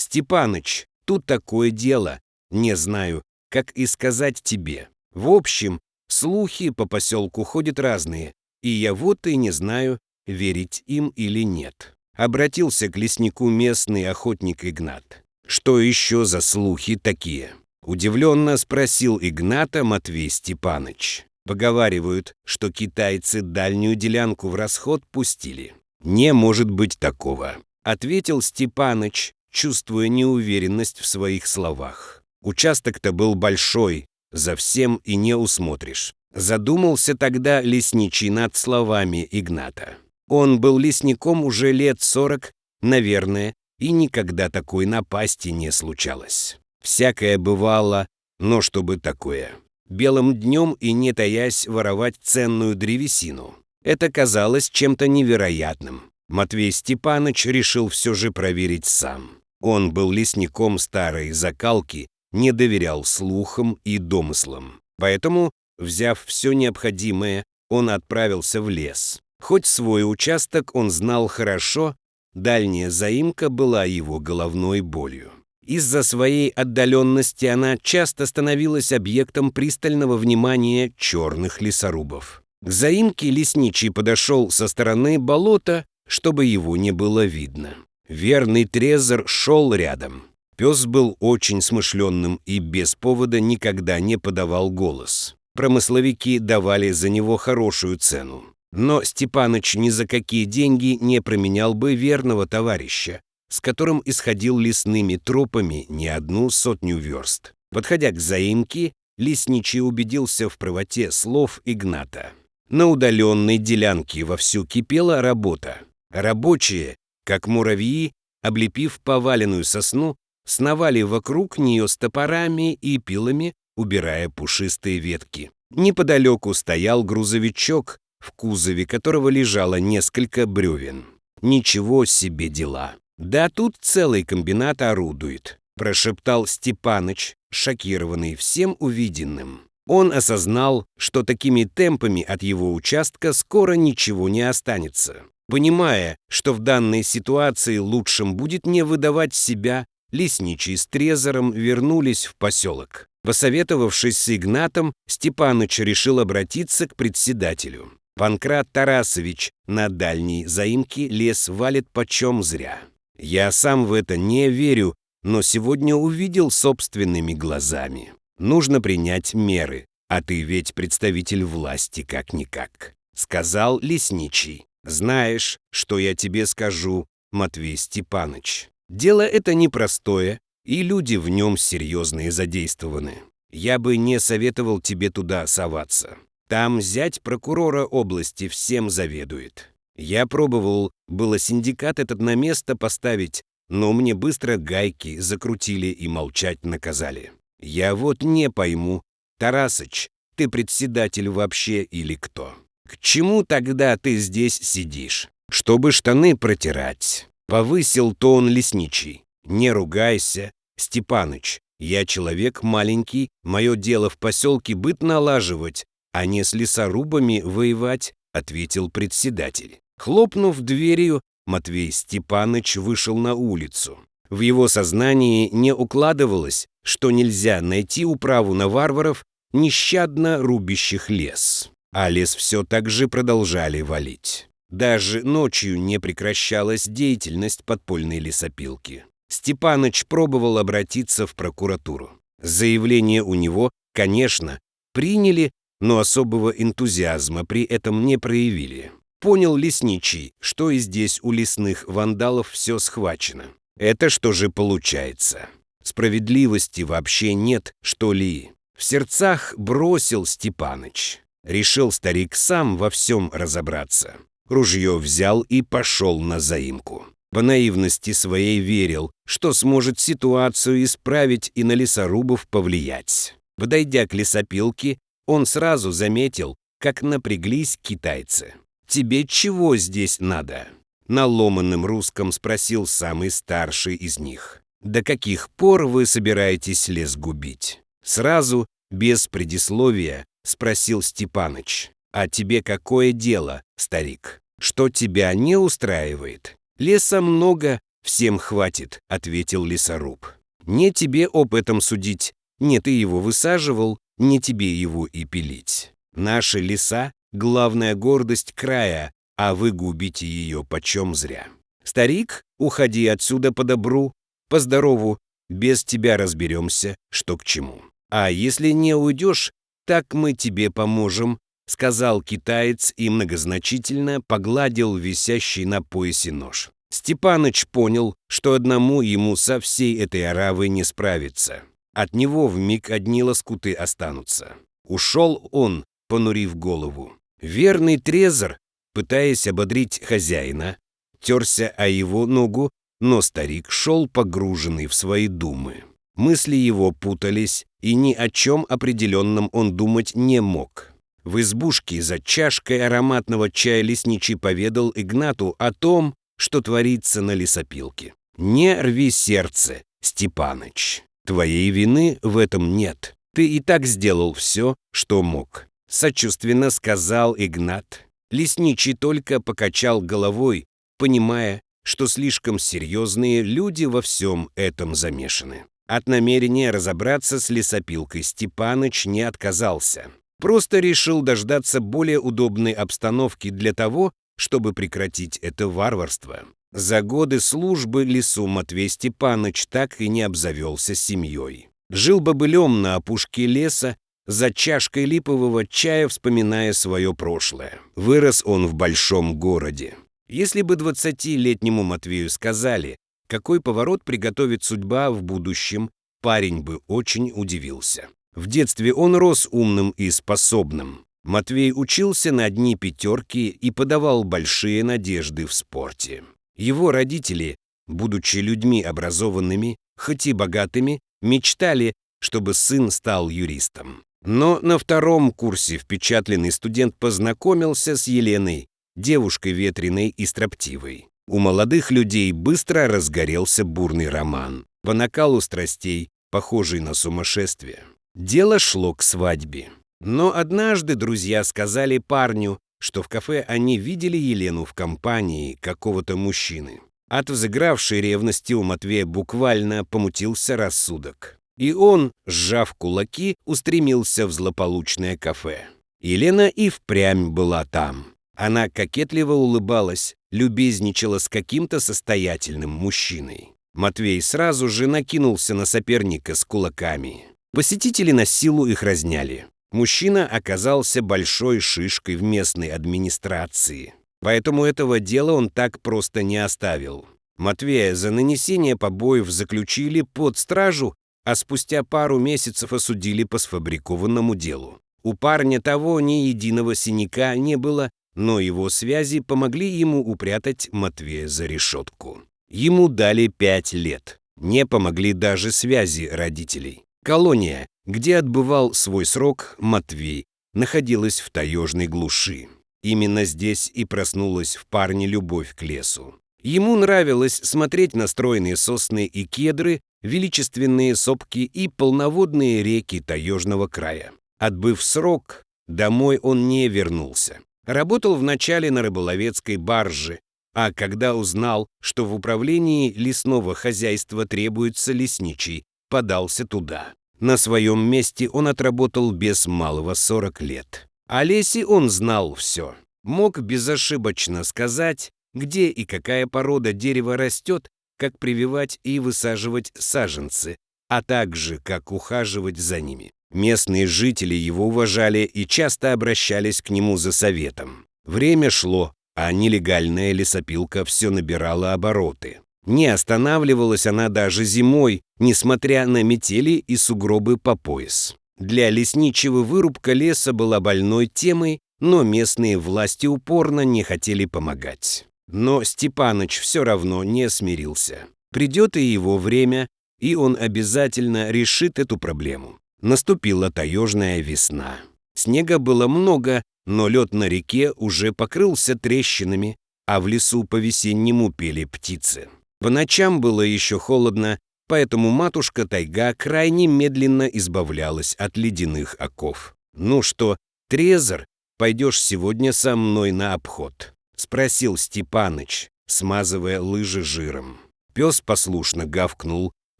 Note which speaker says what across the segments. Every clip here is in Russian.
Speaker 1: Степаныч, тут такое дело, не знаю, как и сказать тебе. В общем, слухи по поселку ходят разные, и я вот и не знаю, верить им или нет». Обратился к леснику местный охотник Игнат. «Что еще за слухи такие?» Удивленно спросил Игната Матвей Степаныч. «Поговаривают, что китайцы дальнюю делянку в расход пустили». «Не может быть такого», — ответил Степаныч, чувствуя неуверенность в своих словах. «Участок-то был большой, за всем и не усмотришь». Задумался тогда лесничий над словами Игната. Он был лесником уже лет 40, наверное, и никогда такой напасти не случалось. Всякое бывало, но чтобы такое. Белым днем и не таясь воровать ценную древесину. Это казалось чем-то невероятным. Матвей Степаныч решил все же проверить сам. Он был лесником старой закалки, не доверял слухам и домыслам. Поэтому, взяв все необходимое, он отправился в лес. Хоть свой участок он знал хорошо, дальняя заимка была его головной болью. Из-за своей отдаленности она часто становилась объектом пристального внимания черных лесорубов. К заимке лесничий подошел со стороны болота, чтобы его не было видно. Верный Трезор шел рядом. Пес был очень смышленным и без повода никогда не подавал голос. Промысловики давали за него хорошую цену. Но Степаныч ни за какие деньги не променял бы верного товарища, с которым исходил лесными тропами не 100 верст. Подходя к заимке, лесничий убедился в правоте слов Игната. На удаленной делянке вовсю кипела работа. Рабочие, как муравьи, облепив поваленную сосну, сновали вокруг нее с топорами и пилами, убирая пушистые ветки. Неподалеку стоял грузовичок, в кузове которого лежало несколько бревен. «Ничего себе дела! Да тут целый комбинат орудует», – прошептал Степаныч, шокированный всем увиденным. Он осознал, что такими темпами от его участка скоро ничего не останется. Понимая, что в данной ситуации лучшим будет не выдавать себя, лесничий с Трезором вернулись в поселок. Посоветовавшись с Игнатом, Степаныч решил обратиться к председателю. «Панкрат Тарасович, на дальней заимке лес валит почем зря. Я сам в это не верю, но сегодня увидел собственными глазами. Нужно принять меры, а ты ведь представитель власти как-никак», — сказал лесничий. «Знаешь, что я тебе скажу, Матвей Степаныч? Дело это непростое, и люди в нем серьезные задействованы. Я бы не советовал тебе туда соваться. Там зять прокурора области всем заведует. Я пробовал было синдикат этот на место поставить, но мне быстро гайки закрутили и молчать наказали. Я вот не пойму, Тарасыч, ты председатель вообще или кто? К чему тогда ты здесь сидишь? Чтобы штаны протирать». Повысил тон лесничий. «Не ругайся, Степаныч, я человек маленький, мое дело в поселке быт налаживать, а не с лесорубами воевать», — ответил председатель. Хлопнув дверью, Матвей Степаныч вышел на улицу. В его сознании не укладывалось, что нельзя найти управу на варваров, нещадно рубящих лес. А лес все так же продолжали валить. Даже ночью не прекращалась деятельность подпольной лесопилки. Степаныч пробовал обратиться в прокуратуру. Заявление у него, конечно, приняли, но особого энтузиазма при этом не проявили. Понял лесничий, что и здесь у лесных вандалов все схвачено. Это что же получается? Справедливости вообще нет, что ли? В сердцах бросил Степаныч. Решил старик сам во всем разобраться. Ружье взял и пошел на заимку. По наивности своей верил, что сможет ситуацию исправить и на лесорубов повлиять. Подойдя к лесопилке, он сразу заметил, как напряглись китайцы. «Тебе чего здесь надо?» На ломаном русском спросил самый старший из них. «До каких пор вы собираетесь лес губить?» Сразу, без предисловия, спросил Степаныч. «А тебе какое дело, старик? Что тебя не устраивает? Леса много, «Всем хватит», — ответил лесоруб. «Не тебе об этом судить. Не ты его высаживал, не тебе его и пилить. Наши леса — главная гордость края, а вы губите ее почем зря. Старик, уходи отсюда по добру, по здорову, без тебя разберемся, что к чему. А если не уйдешь, так мы тебе поможем», — сказал китаец и многозначительно погладил висящий на поясе нож. Степаныч понял, что одному ему со всей этой оравой не справиться. От него вмиг одни лоскуты останутся. Ушел он, понурив голову. Верный Трезор, пытаясь ободрить хозяина, терся о его ногу, но старик шел погруженный в свои думы. Мысли его путались, и ни о чем определенном он думать не мог. В избушке за чашкой ароматного чая лесничий поведал Игнату о том, что творится на лесопилке. «Не рви сердце, Степаныч. Твоей вины в этом нет. Ты и так сделал все, что мог», — сочувственно сказал Игнат. Лесничий только покачал головой, понимая, что слишком серьезные люди во всем этом замешаны. От намерения разобраться с лесопилкой Степаныч не отказался. Просто решил дождаться более удобной обстановки для того, чтобы прекратить это варварство. За годы службы лесу Матвей Степаныч так и не обзавелся семьей. Жил бобылем на опушке леса, за чашкой липового чая вспоминая свое прошлое. Вырос он в большом городе. Если бы 20-летнему Матвею сказали, какой поворот приготовит судьба в будущем, парень бы очень удивился. В детстве он рос умным и способным. Матвей учился на одни пятерки и подавал большие надежды в спорте. Его родители, будучи людьми образованными, хоть и богатыми, мечтали, чтобы сын стал юристом. Но на втором курсе впечатленный студент познакомился с Еленой, девушкой ветреной и строптивой. У молодых людей быстро разгорелся бурный роман, по накалу страстей, похожий на сумасшествие. Дело шло к свадьбе. Но однажды друзья сказали парню, что в кафе они видели Елену в компании какого-то мужчины. От взыгравшей ревности у Матвея буквально помутился рассудок. И он, сжав кулаки, устремился в злополучное кафе. Елена и впрямь была там. Она кокетливо улыбалась, любезничала с каким-то состоятельным мужчиной. Матвей сразу же накинулся на соперника с кулаками. Посетители на силу их разняли. Мужчина оказался большой шишкой в местной администрации. Поэтому этого дела он так просто не оставил. Матвея за нанесение побоев заключили под стражу, а спустя пару месяцев осудили по сфабрикованному делу. У парня того ни единого синяка не было, но его связи помогли ему упрятать Матвея за решетку. Ему дали 5 лет. Не помогли даже связи родителей. Колония, где отбывал свой срок Матвей, находилась в таежной глуши. Именно здесь и проснулась в парне любовь к лесу. Ему нравилось смотреть на стройные сосны и кедры, величественные сопки и полноводные реки таежного края. Отбыв срок, домой он не вернулся. Работал вначале на рыболовецкой барже, а когда узнал, что в управлении лесного хозяйства требуется лесничий, подался туда. На своем месте он отработал без малого 40 лет. О лесе он знал все. Мог безошибочно сказать, где и какая порода дерева растет, как прививать и высаживать саженцы, а также как ухаживать за ними. Местные жители его уважали и часто обращались к нему за советом. Время шло, а нелегальная лесопилка все набирала обороты. Не останавливалась она даже зимой, несмотря на метели и сугробы по пояс. Для лесничего вырубка леса была больной темой, но местные власти упорно не хотели помогать. Но Степаныч все равно не смирился. Придет и его время, и он обязательно решит эту проблему. Наступила таежная весна. Снега было много, но лед на реке уже покрылся трещинами, а в лесу по-весеннему пели птицы. По ночам было еще холодно, поэтому матушка тайга крайне медленно избавлялась от ледяных оков. «Ну что, Трезор, пойдешь сегодня со мной на обход?» — спросил Степаныч, смазывая лыжи жиром. Пес послушно гавкнул,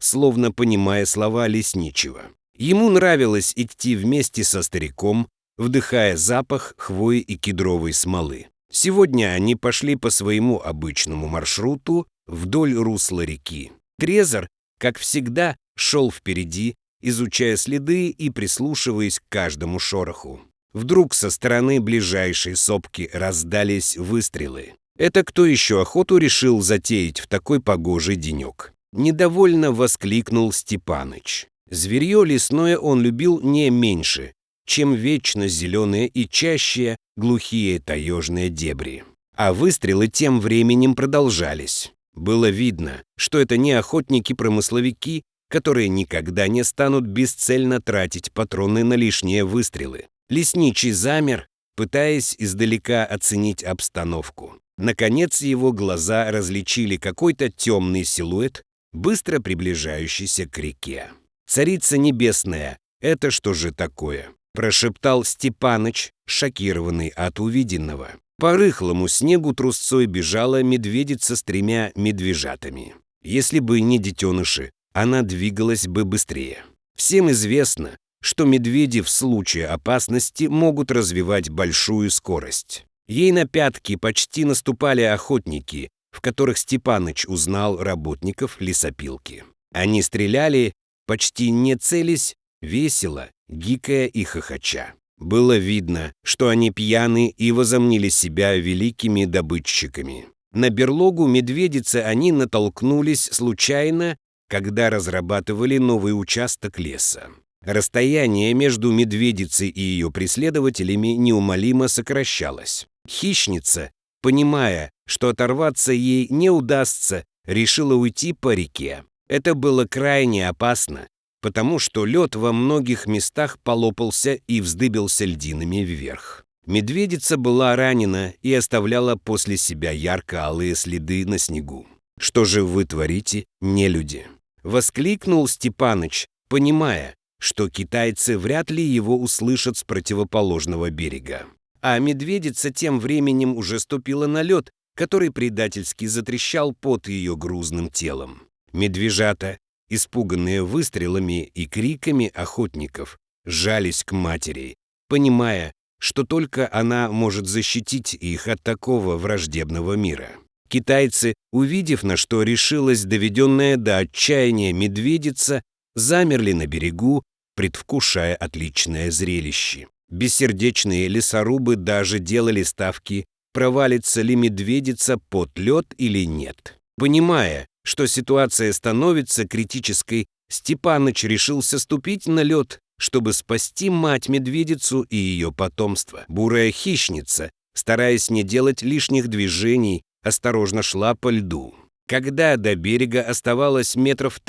Speaker 1: словно понимая слова лесничего. Ему нравилось идти вместе со стариком, вдыхая запах хвои и кедровой смолы. Сегодня они пошли по своему обычному маршруту вдоль русла реки. Трезор, как всегда, шел впереди, изучая следы и прислушиваясь к каждому шороху. Вдруг со стороны ближайшей сопки раздались выстрелы. Это кто еще охоту решил затеять в такой погожий денек? Недовольно воскликнул Степаныч. Зверье лесное он любил не меньше, чем вечно зеленые и чаще глухие таежные дебри. А выстрелы тем временем продолжались. Было видно, что это не охотники-промысловики, которые никогда не станут бесцельно тратить патроны на лишние выстрелы. Лесничий замер, пытаясь издалека оценить обстановку. Наконец его глаза различили какой-то темный силуэт, быстро приближающийся к реке. «Царица небесная, это что же такое?» – прошептал Степаныч, шокированный от увиденного. По рыхлому снегу трусцой бежала медведица с 3 медвежатами. Если бы не детеныши, она двигалась бы быстрее. Всем известно, что медведи в случае опасности могут развивать большую скорость. Ей на пятки почти наступали охотники, в которых Степаныч узнал работников лесопилки. Они стреляли, почти не целясь, весело, гикая и хохоча. Было видно, что они пьяны и возомнили себя великими добытчиками. На берлогу медведицы они натолкнулись случайно, когда разрабатывали новый участок леса. Расстояние между медведицей и ее преследователями неумолимо сокращалось. Хищница, понимая, что оторваться ей не удастся, решила уйти по реке. Это было крайне опасно, потому что лед во многих местах полопался и вздыбился льдинами вверх. Медведица была ранена и оставляла после себя ярко-алые следы на снегу. «Что же вы творите, нелюди?» — воскликнул Степаныч, понимая, что китайцы вряд ли его услышат с противоположного берега. А медведица тем временем уже ступила на лед, который предательски затрещал под ее грузным телом. Медвежата, испуганные выстрелами и криками охотников, сжались к матери, понимая, что только она может защитить их от такого враждебного мира. Китайцы, увидев, на что решилась доведенная до отчаяния медведица, замерли на берегу, предвкушая отличное зрелище. Бессердечные лесорубы даже делали ставки, провалится ли медведица под лед или нет. Понимая, что ситуация становится критической, Степаныч решился ступить на лед, чтобы спасти мать-медведицу и ее потомство. Бурая хищница, стараясь не делать лишних движений, осторожно шла по льду. Когда до берега оставалось 30 метров,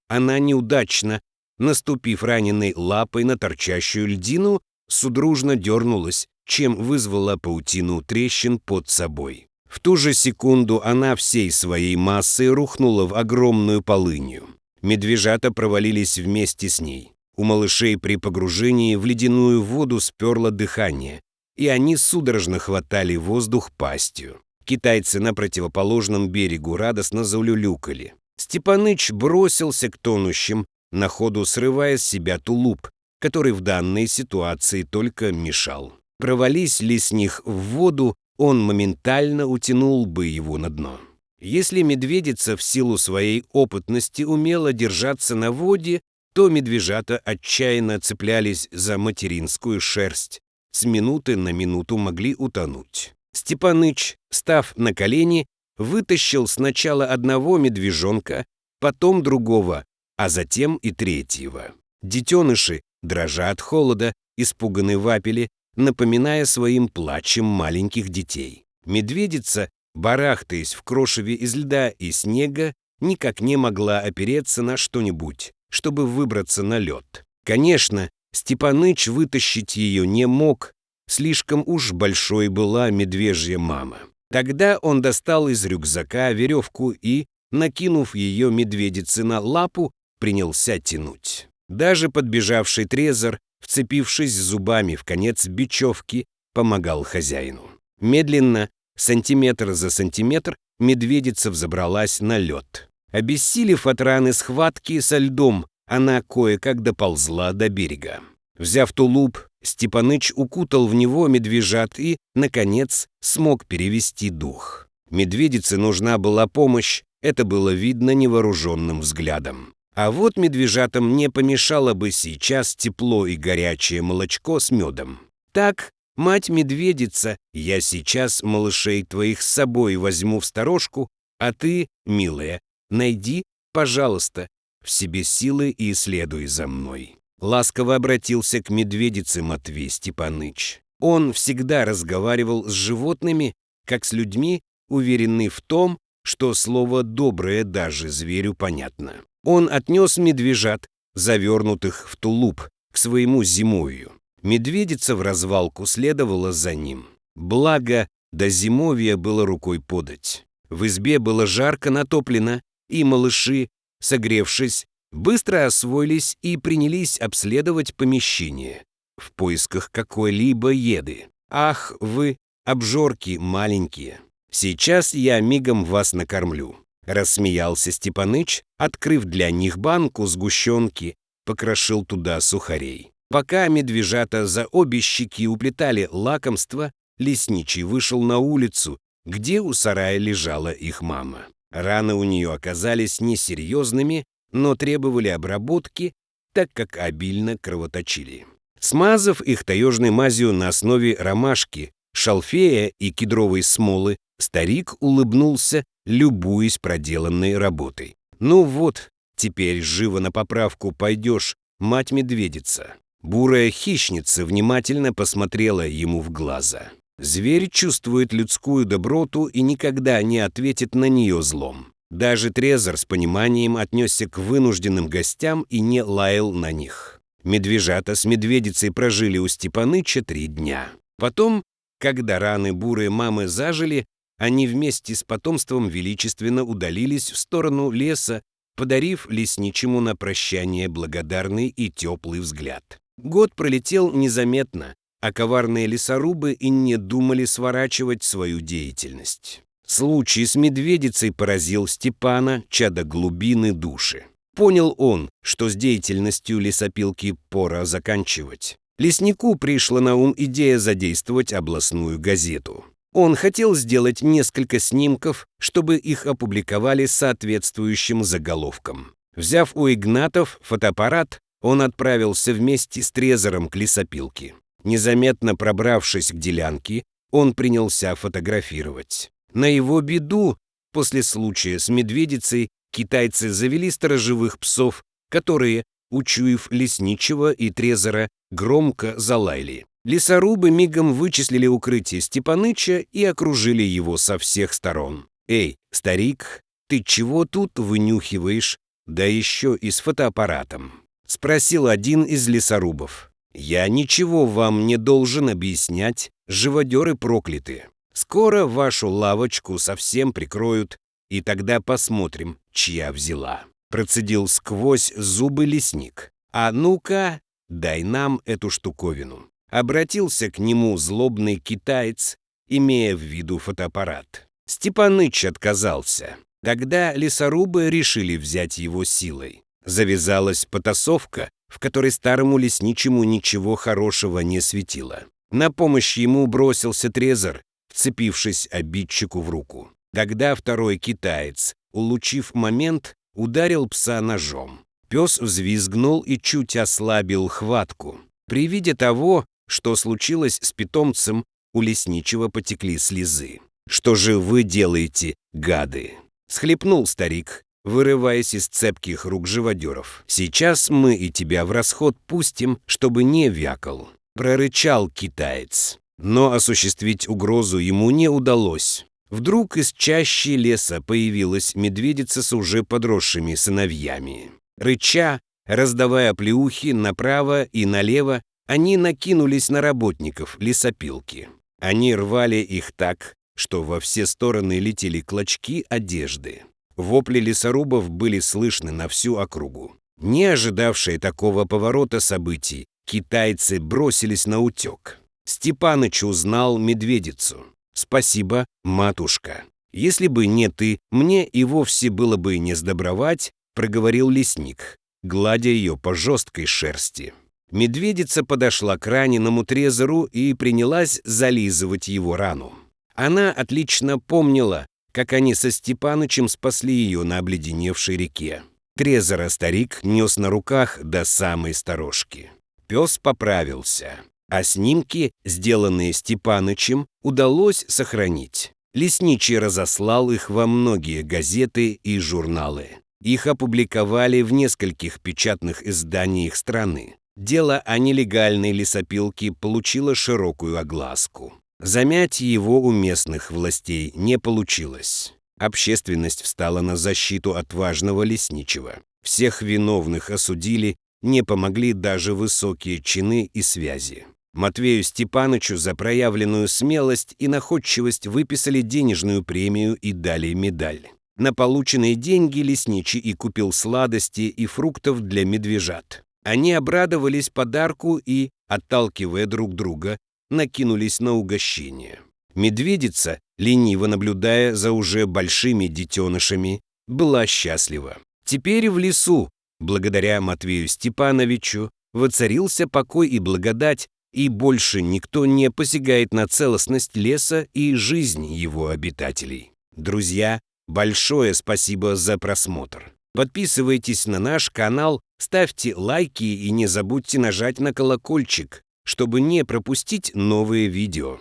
Speaker 1: она неудачно, наступив раненой лапой на торчащую льдину, судружно дернулась, чем вызвала паутину трещин под собой. В ту же секунду она всей своей массой рухнула в огромную полынью. Медвежата провалились вместе с ней. У малышей при погружении в ледяную воду сперло дыхание, и они судорожно хватали воздух пастью. Китайцы на противоположном берегу радостно заулюлюкали. Степаныч бросился к тонущим, на ходу срывая с себя тулуп, который в данной ситуации только мешал. Провались ли с них в воду, он моментально утянул бы его на дно. Если медведица в силу своей опытности умела держаться на воде, то медвежата отчаянно цеплялись за материнскую шерсть, с минуты на минуту могли утонуть. Степаныч, став на колени, вытащил сначала одного медвежонка, потом другого, а затем и третьего. Детеныши, дрожа от холода, испуганные вапели, напоминая своим плачем маленьких детей. Медведица, барахтаясь в крошеве из льда и снега, никак не могла опереться на что-нибудь, чтобы выбраться на лед. Конечно, Степаныч вытащить ее не мог, слишком уж большой была медвежья мама. Тогда он достал из рюкзака веревку и, накинув ее медведице на лапу, принялся тянуть. Даже подбежавший Трезор, вцепившись зубами в конец бечевки, помогал хозяину. Медленно, сантиметр за сантиметр, медведица взобралась на лед. Обессилев от раны схватки со льдом, она кое-как доползла до берега. Взяв тулуп, Степаныч укутал в него медвежат и, наконец, смог перевести дух. Медведице нужна была помощь, это было видно невооруженным взглядом. А вот медвежатам не помешало бы сейчас тепло и горячее молочко с медом. Так, мать-медведица, я сейчас малышей твоих с собой возьму в сторожку, а ты, милая, найди, пожалуйста, в себе силы и следуй за мной. Ласково обратился к медведице Матвей Степаныч. Он всегда разговаривал с животными, как с людьми, уверенный в том, что слово «доброе» даже зверю понятно. Он отнес медвежат, завернутых в тулуп, к своему зимовью. Медведица в развалку следовала за ним. Благо, до зимовья было рукой подать. В избе было жарко натоплено, и малыши, согревшись, быстро освоились и принялись обследовать помещение в поисках какой-либо еды. «Ах, вы, обжорки маленькие! Сейчас я мигом вас накормлю», — рассмеялся Степаныч, открыв для них банку сгущенки, покрошил туда сухарей. Пока медвежата за обе щеки уплетали лакомство, лесничий вышел на улицу, где у сарая лежала их мама. Раны у нее оказались несерьезными, но требовали обработки, так как обильно кровоточили. Смазав их таежной мазью на основе ромашки, шалфея и кедровой смолы, старик улыбнулся, любуясь проделанной работой. «Ну вот, теперь живо на поправку пойдешь, мать-медведица». Бурая хищница внимательно посмотрела ему в глаза. Зверь чувствует людскую доброту и никогда не ответит на нее злом. Даже Трезор с пониманием отнесся к вынужденным гостям и не лаял на них. Медвежата с медведицей прожили у Степаныча 3 дня. Потом, когда раны бурой мамы зажили, они вместе с потомством величественно удалились в сторону леса, подарив лесничему на прощание благодарный и теплый взгляд. Год пролетел незаметно, а коварные лесорубы и не думали сворачивать свою деятельность. Случай с медведицей поразил Степана, чадо глубины души. Понял он, что с деятельностью лесопилки пора заканчивать. Леснику пришла на ум идея задействовать областную газету. Он хотел сделать несколько снимков, чтобы их опубликовали с соответствующим заголовком. Взяв у Игнатов фотоаппарат, он отправился вместе с Трезором к лесопилке. Незаметно пробравшись к делянке, он принялся фотографировать. На его беду, после случая с медведицей, китайцы завели сторожевых псов, которые, учуяв лесничего и Трезора, громко залаяли. Лесорубы мигом вычислили укрытие Степаныча и окружили его со всех сторон. «Эй, старик, ты чего тут вынюхиваешь, да еще и с фотоаппаратом?» — спросил один из лесорубов. «Я ничего вам не должен объяснять, живодеры проклятые. Скоро вашу лавочку совсем прикроют, и тогда посмотрим, чья взяла». Процедил сквозь зубы лесник. «А ну-ка, дай нам эту штуковину». Обратился к нему злобный китаец, имея в виду фотоаппарат. Степаныч отказался. Тогда лесорубы решили взять его силой. Завязалась потасовка, в которой старому лесничему ничего хорошего не светило. На помощь ему бросился Трезор, вцепившись обидчику в руку. Тогда второй китаец, улучив момент, ударил пса ножом. Пес взвизгнул и чуть ослабил хватку. При виде того, что случилось с питомцем, у лесничего потекли слезы. «Что же вы делаете, гады?» — схлипнул старик, вырываясь из цепких рук живодеров. «Сейчас мы и тебя в расход пустим, чтобы не вякал», — прорычал китаец. Но осуществить угрозу ему не удалось. Вдруг из чащи леса появилась медведица с уже подросшими сыновьями. Рыча, раздавая оплеухи направо и налево, они накинулись на работников лесопилки. Они рвали их так, что во все стороны летели клочки одежды. Вопли лесорубов были слышны на всю округу. Не ожидавшие такого поворота событий, китайцы бросились на утек. Степаныч узнал медведицу. «Спасибо, матушка». «Если бы не ты, мне и вовсе было бы не сдобровать», — проговорил лесник, гладя ее по жесткой шерсти. Медведица подошла к раненому Трезору и принялась зализывать его рану. Она отлично помнила, как они со Степанычем спасли ее на обледеневшей реке. Трезора старик нес на руках до самой сторожки. Пес поправился, а снимки, сделанные Степанычем, удалось сохранить. Лесничий разослал их во многие газеты и журналы. Их опубликовали в нескольких печатных изданиях страны. Дело о нелегальной лесопилке получило широкую огласку. Замять его у местных властей не получилось. Общественность встала на защиту отважного лесничего. Всех виновных осудили, не помогли даже высокие чины и связи. Матвею Степанычу за проявленную смелость и находчивость выписали денежную премию и дали медаль. На полученные деньги лесничий и купил сладости и фруктов для медвежат. Они обрадовались подарку и, отталкивая друг друга, накинулись на угощение. Медведица, лениво наблюдая за уже большими детенышами, была счастлива. Теперь в лесу, благодаря Матвею Степановичу, воцарился покой и благодать, и больше никто не посягает на целостность леса и жизнь его обитателей. Друзья, большое спасибо за просмотр. Подписывайтесь на наш канал, ставьте лайки и не забудьте нажать на колокольчик, чтобы не пропустить новые видео.